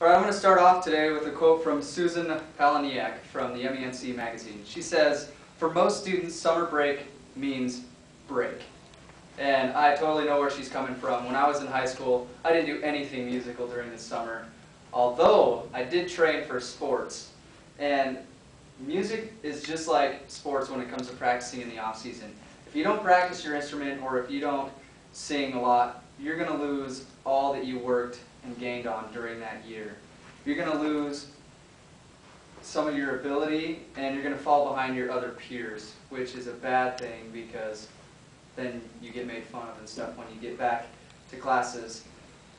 All right, I'm going to start off today with a quote from Susan Palahniuk from the MENC magazine. She says, "For most students, summer break means break." And I totally know where she's coming from. When I was in high school, I didn't do anything musical during the summer, although I did train for sports. And music is just like sports when it comes to practicing in the off season. If you don't practice your instrument or if you don't sing a lot, you're going to lose all that you worked and gained on during that year. You're going to lose some of your ability and you're going to fall behind your other peers, which is a bad thing because then you get made fun of and stuff when you get back to classes.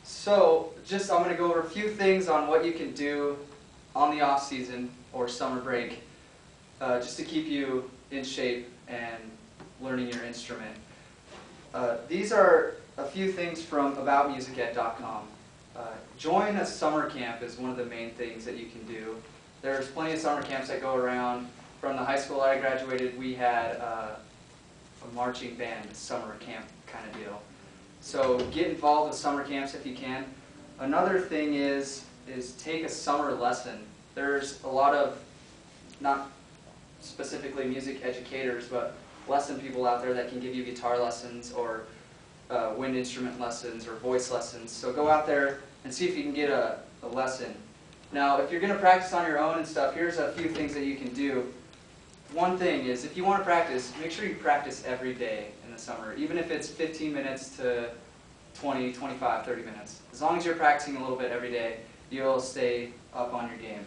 So I'm going to go over a few things on what you can do on the off season or summer break just to keep you in shape and learning your instrument. These are a few things from aboutmusicat.com. Join a summer camp is one of the main things that you can do. There's plenty of summer camps that go around. From the high school I graduated, we had a marching band summer camp kind of deal. So get involved with summer camps if you can. Another thing is take a summer lesson. There's a lot of, not specifically music educators, but lesson people out there that can give you guitar lessons or wind instrument lessons or voice lessons. So go out there and see if you can get a lesson. Now, if you're going to practice on your own and stuff, here's a few things that you can do. One thing is, if you want to practice, make sure you practice every day in the summer, even if it's 15 minutes to 20, 25, 30 minutes. As long as you're practicing a little bit every day, you'll stay up on your game.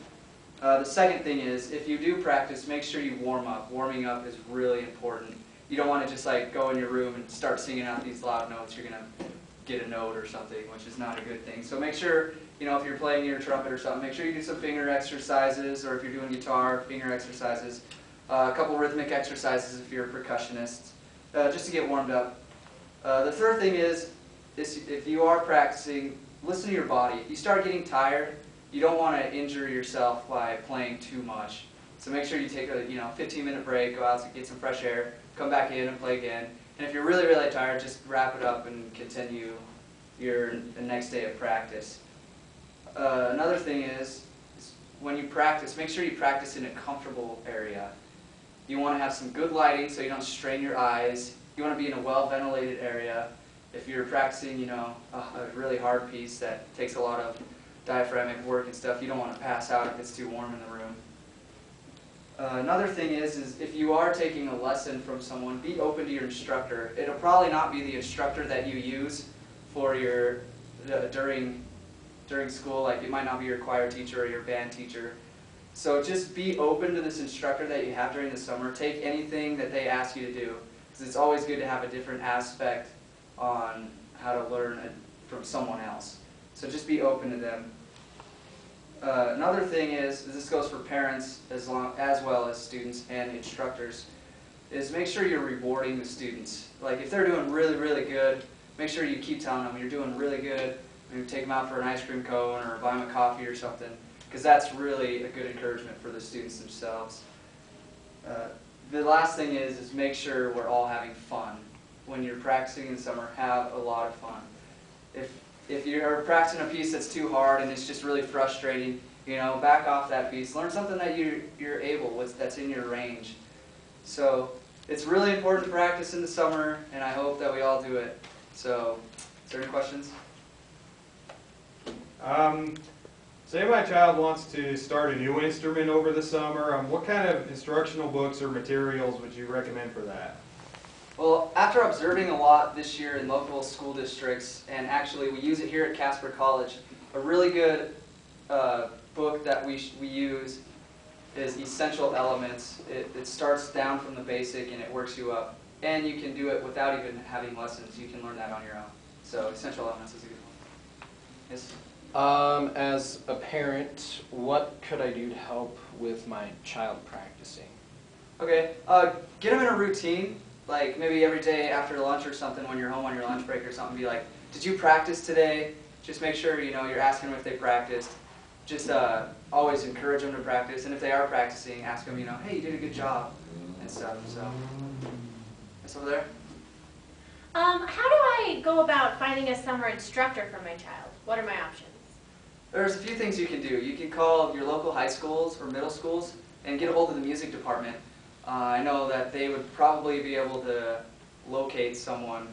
The second thing is, if you do practice, make sure you warm up. Warming up is really important. You don't want to just like go in your room and start singing out these loud notes. You're going to get a note or something, which is not a good thing. So make sure, if you're playing your trumpet or something, make sure you do some finger exercises, or if you're doing guitar, finger exercises. A couple rhythmic exercises if you're a percussionist, just to get warmed up. The third thing is if you are practicing, listen to your body. If you start getting tired, you don't want to injure yourself by playing too much. So make sure you take a 15-minute break, go out to get some fresh air, come back in and play again. And if you're really, really tired, just wrap it up and continue the next day of practice. Another thing is when you practice, make sure you practice in a comfortable area. You want to have some good lighting so you don't strain your eyes. You want to be in a well-ventilated area. If you're practicing, a really hard piece that takes a lot of diaphragmatic work and stuff, you don't want to pass out if it's too warm in the room. Another thing is if you are taking a lesson from someone, be open to your instructor. It'll probably not be the instructor that you use for your during school. Like it might not be your choir teacher or your band teacher. So just be open to this instructor that you have during the summer. Take anything that they ask you to do, because it's always good to have a different aspect on how to learn from someone else. So just be open to them. Another thing is this goes for parents as well as students and instructors, is make sure you're rewarding the students. Like if they're doing really, really good, make sure you keep telling them you're doing really good. Maybe take them out for an ice cream cone or buy them a coffee or something, because that's really a good encouragement for the students themselves. The last thing is make sure we're all having fun. When you're practicing in the summer, have a lot of fun. If you're practicing a piece that's too hard and it's just really frustrating, back off that piece. Learn something that you're able with, that's in your range. So it's really important to practice in the summer, and I hope that we all do it. So, is there any questions? Say my child wants to start a new instrument over the summer. What kind of instructional books or materials would you recommend for that? Well, after observing a lot this year in local school districts, and actually we use it here at Casper College, a really good book that we use is Essential Elements. It starts down from the basic and it works you up. And you can do it without even having lessons. You can learn that on your own. So Essential Elements is a good one. Yes? As a parent, what could I do to help with my child practicing? Okay, get them in a routine. Like maybe every day after lunch or something, when you're home on your lunch break or something, be like, did you practice today? Just make sure you're asking them if they practiced. Just always encourage them to practice, and if they are practicing, ask them, hey, you did a good job and stuff. So, that's over there. How do I go about finding a summer instructor for my child? What are my options? There's a few things you can do. You can call your local high schools or middle schools and get a hold of the music department. I know that they would probably be able to locate someone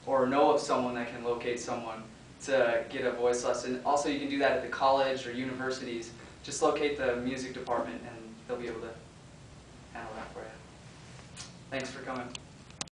or know of someone that can locate someone to get a voice lesson. Also, you can do that at the college or universities. Just locate the music department and they'll be able to handle that for you. Thanks for coming.